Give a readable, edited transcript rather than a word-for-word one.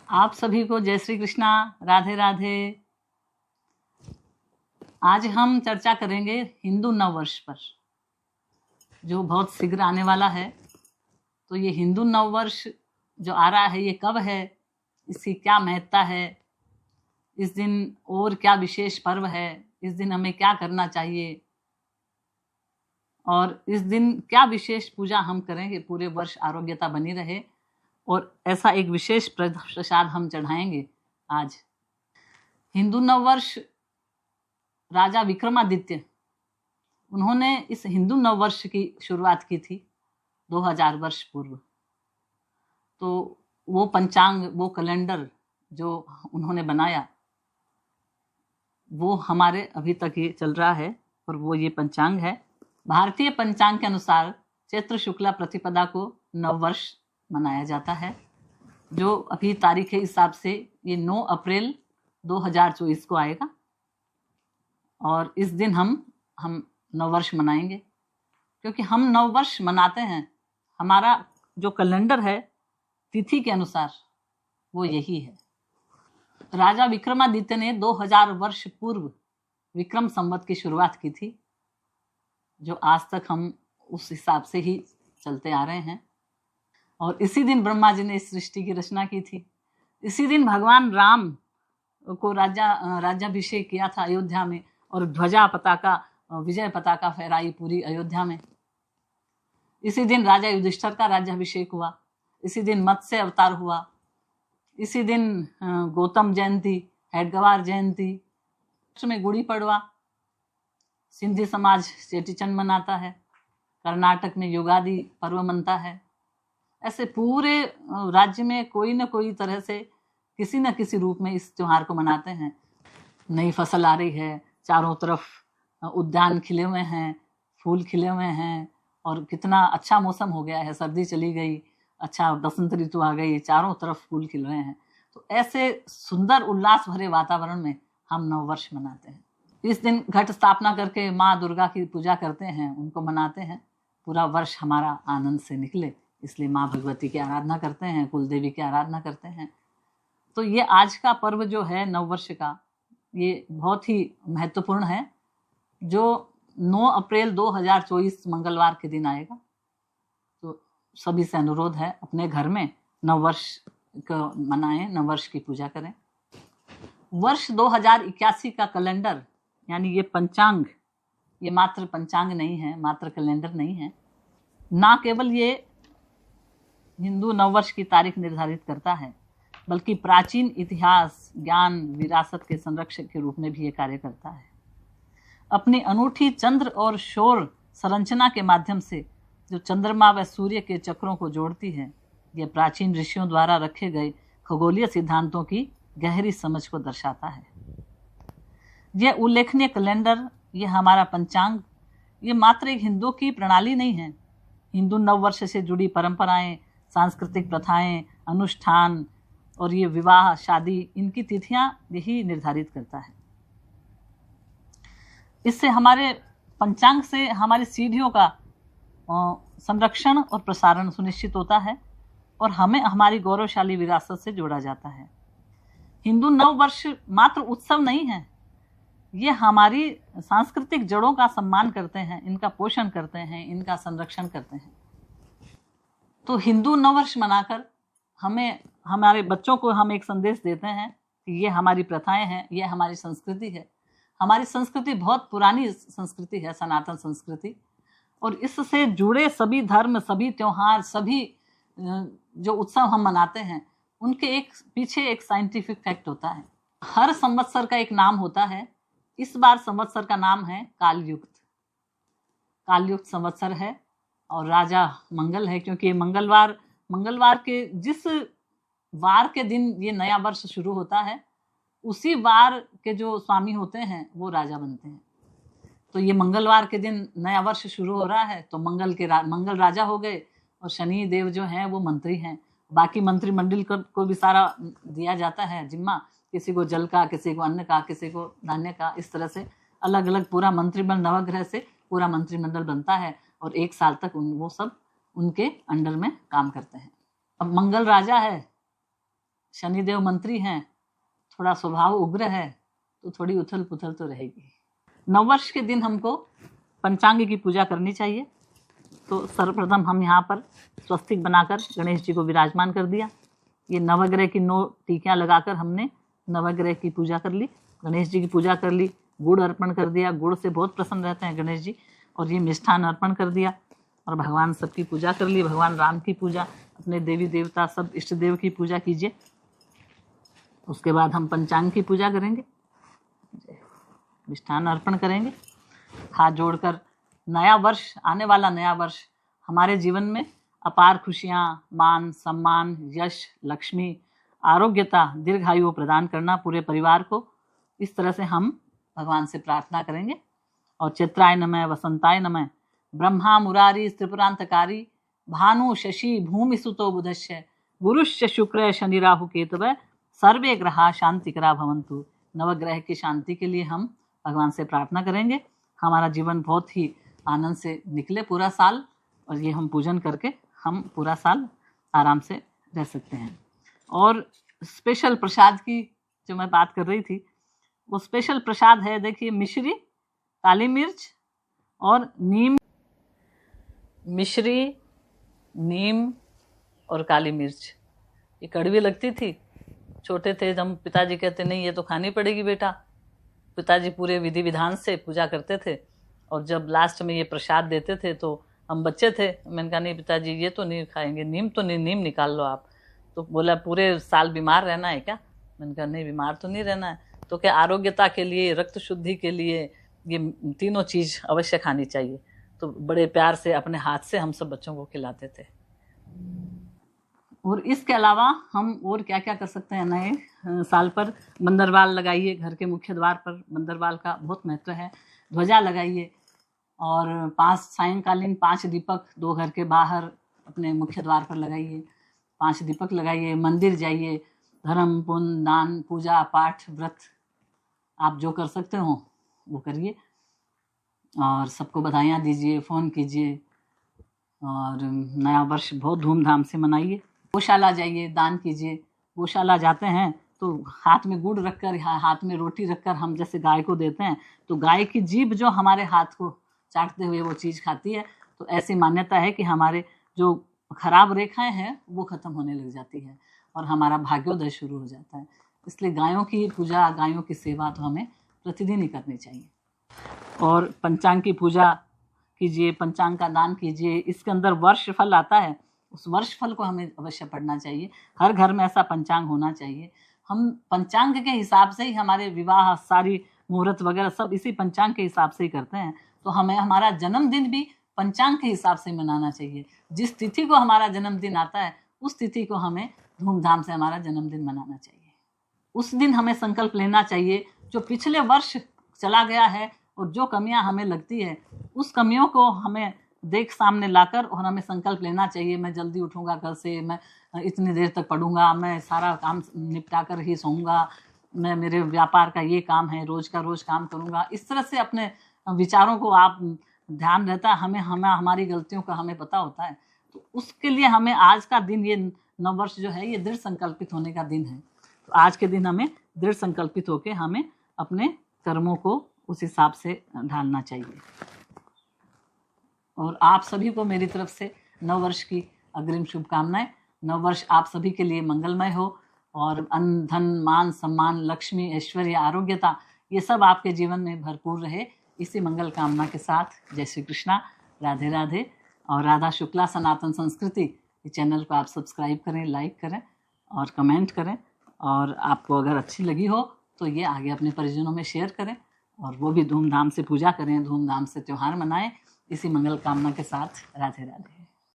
आप सभी को जय श्री कृष्णा, राधे राधे। आज हम चर्चा करेंगे हिंदू नववर्ष पर, जो बहुत शीघ्र आने वाला है। तो ये हिंदू नववर्ष जो आ रहा है, ये कब है, इसकी क्या महत्ता है, इस दिन और क्या विशेष पर्व है, इस दिन हमें क्या करना चाहिए और इस दिन क्या विशेष पूजा हम करेंगे, पूरे वर्ष आरोग्यता बनी रहे और ऐसा एक विशेष प्रसाद हम चढ़ाएंगे। आज हिंदू नववर्ष, राजा विक्रमादित्य, उन्होंने इस हिंदू नववर्ष की शुरुआत की थी 2000 वर्ष पूर्व। तो वो पंचांग, वो कैलेंडर जो उन्होंने बनाया, वो हमारे अभी तक ये चल रहा है और वो ये पंचांग है। भारतीय पंचांग के अनुसार चैत्र शुक्ला प्रतिपदा को नववर्ष मनाया जाता है, जो अभी तारीख के हिसाब से ये 9 अप्रैल 2024 को आएगा और इस दिन हम नववर्ष मनाएंगे। क्योंकि हम नववर्ष मनाते हैं, हमारा जो कैलेंडर है तिथि के अनुसार वो यही है। राजा विक्रमादित्य ने 2000 वर्ष पूर्व विक्रम संवत की शुरुआत की थी, जो आज तक हम उस हिसाब से ही चलते आ रहे हैं। और इसी दिन ब्रह्मा जी ने इस सृष्टि की रचना की थी। इसी दिन भगवान राम को राज्याभिषेक किया था अयोध्या में और ध्वजा पताका, विजय पताका फहराई पूरी अयोध्या में। इसी दिन राजा युधिष्ठिर का राज्याभिषेक हुआ। इसी दिन मत्स्य अवतार हुआ। इसी दिन गौतम जयंती, हैडगवार जयंती में गुड़ी पड़वा, सिंधी समाज चेटीचंड मनाता है, कर्नाटक में युगादि पर्व मनता है। ऐसे पूरे राज्य में कोई न कोई तरह से किसी न किसी रूप में इस त्योहार को मनाते हैं। नई फसल आ रही है, चारों तरफ उद्यान खिले हुए हैं, फूल खिले हुए हैं और कितना अच्छा मौसम हो गया है, सर्दी चली गई, अच्छा बसंत ऋतु आ गई, चारों तरफ फूल खिल रहे हैं। तो ऐसे सुंदर उल्लास भरे वातावरण में हम नववर्ष मनाते हैं। इस दिन घट स्थापना करके माँ दुर्गा की पूजा करते हैं, उनको मनाते हैं। पूरा वर्ष हमारा आनंद से निकले, इसलिए माँ भगवती की आराधना करते हैं, कुल देवी की आराधना करते हैं। तो ये आज का पर्व जो है नववर्ष का, ये बहुत ही महत्वपूर्ण है, जो 9 अप्रैल 2024 मंगलवार के दिन आएगा। तो सभी से अनुरोध है, अपने घर में नववर्ष को मनाएं, नववर्ष की पूजा करें। वर्ष 2081 का कैलेंडर, यानी ये पंचांग, ये मात्र पंचांग नहीं है, मात्र कैलेंडर नहीं है। ना केवल ये हिंदू नववर्ष की तारीख निर्धारित करता है, बल्कि प्राचीन इतिहास, ज्ञान, विरासत के संरक्षक के रूप में भी ये कार्य करता है। अपनी अनूठी चंद्र और शोर संरचना के माध्यम से जो चंद्रमा व सूर्य के चक्रों को जोड़ती है, ये प्राचीन ऋषियों द्वारा रखे गए खगोलीय सिद्धांतों की गहरी समझ को दर्शाता है। यह उल्लेखनीय कैलेंडर, ये हमारा पंचांग, ये मात्र एक हिंदू की प्रणाली नहीं है। हिंदू नववर्ष से जुड़ी परंपराएं, सांस्कृतिक प्रथाएं, अनुष्ठान और ये विवाह, शादी, इनकी तिथियां यही निर्धारित करता है। इससे हमारे पंचांग से हमारी सीढ़ियों का संरक्षण और प्रसारण सुनिश्चित होता है और हमें हमारी गौरवशाली विरासत से जोड़ा जाता है। हिंदू नववर्ष मात्र उत्सव नहीं है, ये हमारी सांस्कृतिक जड़ों का सम्मान करते हैं, इनका पोषण करते हैं, इनका संरक्षण करते हैं। तो हिंदू नववर्ष मनाकर हमें, हमारे बच्चों को हम एक संदेश देते हैं कि ये हमारी प्रथाएं हैं, ये हमारी संस्कृति है। हमारी संस्कृति बहुत पुरानी संस्कृति है, सनातन संस्कृति, और इससे जुड़े सभी धर्म, सभी त्योहार, सभी जो उत्सव हम मनाते हैं, उनके पीछे एक साइंटिफिक फैक्ट होता है। हर संवत्सर का एक नाम होता है। इस बार संवत्सर का नाम है कालयुक्त। कालयुक्त संवत्सर है और राजा मंगल है, क्योंकि ये मंगलवार के जिस वार के दिन ये नया वर्ष शुरू होता है, उसी वार के जो स्वामी होते हैं वो राजा बनते हैं। तो ये मंगलवार के दिन नया वर्ष शुरू हो रहा है, तो मंगल राजा हो गए और शनि देव जो हैं वो मंत्री हैं। बाकी मंत्रिमंडल को भी सारा दिया जाता है जिम्मा, किसी को जल का, किसी को अन्न का, किसी को धान्य का, इस तरह से अलग अलग पूरा मंत्रिमंडल, नवग्रह से पूरा मंत्रिमंडल बनता है और 1 साल तक वो सब उनके अंडर में काम करते हैं। अब मंगल राजा है शनिदेव मंत्री हैं, थोड़ा स्वभाव उग्र है, तो थोड़ी उथल पुथल तो रहेगी। नववर्ष के दिन हमको पंचांग की पूजा करनी चाहिए। तो सर्वप्रथम हम यहाँ पर स्वस्तिक बनाकर गणेश जी को विराजमान कर दिया। ये नवग्रह की 9 टीकियाँ लगाकर हमने नवग्रह की पूजा कर ली, गणेश जी की पूजा कर ली, गुड़ अर्पण कर दिया, गुड़ से बहुत प्रसन्न रहते हैं गणेश जी, और ये मिष्ठान अर्पण कर दिया और भगवान सबकी पूजा कर ली। भगवान राम की पूजा, अपने देवी देवता सब इष्ट देव की पूजा कीजिए। उसके बाद हम पंचांग की पूजा करेंगे, मिष्ठान अर्पण करेंगे, हाथ जोड़कर नया वर्ष, आने वाला नया वर्ष हमारे जीवन में अपार खुशियाँ, मान सम्मान, यश, लक्ष्मी, आरोग्यता, दीर्घायु प्रदान करना पूरे परिवार को, इस तरह से हम भगवान से प्रार्थना करेंगे। और चित्राय नमः, वसंताय नमः, ब्रह्मा मुरारी त्रिपुरांतकारी, भानु शशि भूमि सुतो बुधश्य, गुरुश्च शुक्र शनि राहु केतव, सर्वे ग्रहा शांतिकरा भवन्तु। नवग्रह की शांति के लिए हम भगवान से प्रार्थना करेंगे। हमारा जीवन बहुत ही आनंद से निकले पूरा साल, और ये हम पूजन करके हम पूरा साल आराम से रह सकते हैं। और स्पेशल प्रसाद की जो मैं बात कर रही थी, वो स्पेशल प्रसाद है, देखिए, मिश्री, काली मिर्च और नीम। मिश्री, नीम और काली मिर्च, ये कड़वी लगती थी। छोटे थे जब पिताजी कहते नहीं ये तो खानी पड़ेगी बेटा, पिताजी पूरे विधि विधान से पूजा करते थे, और जब लास्ट में ये प्रसाद देते थे तो हम बच्चे थे, मैंने कहा नहीं पिताजी ये तो नहीं खाएंगे, नीम तो नहीं, नीम निकाल लो आप। तो बोला पूरे साल बीमार रहना है क्या? मैंने कहा नहीं, बीमार तो नहीं रहना है। तो क्या आरोग्यता के लिए, रक्त शुद्धि के लिए ये तीनों चीज़ अवश्य खानी चाहिए। तो बड़े प्यार से अपने हाथ से हम सब बच्चों को खिलाते थे। और इसके अलावा हम और क्या क्या कर सकते हैं? नए साल पर बंदरवाल लगाइए, घर के मुख्य द्वार पर बंदरवाल का बहुत महत्व है। ध्वजा लगाइए, और 5 सायंकालीन 5 दीपक 2 घर के बाहर अपने मुख्य द्वार पर लगाइए, 5 दीपक लगाइए। मंदिर जाइए, धर्म पुण्य दान पूजा पाठ व्रत आप जो कर सकते हो वो करिए, और सबको बधाइयाँ दीजिए, फ़ोन कीजिए, और नया वर्ष बहुत धूमधाम से मनाइए। गौशाला जाइए, दान कीजिए। गौशाला जाते हैं तो हाथ में गुड़ रखकर, हाथ में रोटी रखकर हम जैसे गाय को देते हैं, तो गाय की जीभ जो हमारे हाथ को चाटते हुए वो चीज़ खाती है, तो ऐसी मान्यता है कि हमारे जो खराब रेखाएं हैं वो ख़त्म होने लग जाती है और हमारा भाग्योदय शुरू हो जाता है। इसलिए गायों की पूजा, गायों की सेवा तो हमें प्रतिदिन ही करनी चाहिए। और पंचांग की पूजा कीजिए, पंचांग का दान कीजिए। इसके अंदर वर्ष फल आता है, उस वर्ष फल को हमें अवश्य पढ़ना चाहिए। हर घर में ऐसा पंचांग होना चाहिए। हम पंचांग के हिसाब से ही हमारे विवाह, सारी मुहूर्त वगैरह सब इसी पंचांग के हिसाब से ही करते हैं। तो हमें हमारा जन्मदिन भी पंचांग के हिसाब से मनाना चाहिए। जिस तिथि को हमारा जन्मदिन आता है उस तिथि को हमें धूमधाम से हमारा जन्मदिन मनाना चाहिए। उस दिन हमें संकल्प लेना चाहिए, जो पिछले वर्ष चला गया है और जो कमियां हमें लगती है उस कमियों को हमें देख सामने लाकर, और हमें संकल्प लेना चाहिए, मैं जल्दी उठूंगा कल से, मैं इतनी देर तक पढ़ूंगा, मैं सारा काम निपटा कर ही सोऊंगा, मैं मेरे व्यापार का ये काम है, रोज का रोज काम करूंगा। इस तरह से अपने विचारों को आप ध्यान रहता है, हमें हमारी गलतियों का हमें पता होता है। तो उसके लिए हमें आज का दिन, ये नववर्ष जो है, ये दृढ़ संकल्पित होने का दिन है। तो आज के दिन हमें दृढ़ संकल्पित होकर हमें अपने कर्मों को उस हिसाब से ढालना चाहिए। और आप सभी को मेरी तरफ से नववर्ष की अग्रिम शुभकामनाएं। नववर्ष आप सभी के लिए मंगलमय हो, और अन्न धन मान सम्मान लक्ष्मी ऐश्वर्य आरोग्यता ये सब आपके जीवन में भरपूर रहे। इसी मंगल कामना के साथ जय श्री कृष्णा, राधे राधे। और राधा शुक्ला सनातन संस्कृति चैनल को आप सब्सक्राइब करें, लाइक करें और कमेंट करें। और आपको अगर अच्छी लगी हो तो ये आगे अपने परिजनों में शेयर करें, और वो भी धूमधाम से पूजा करें, धूमधाम से त्यौहार मनाएं। इसी मंगल कामना के साथ राधे राधे।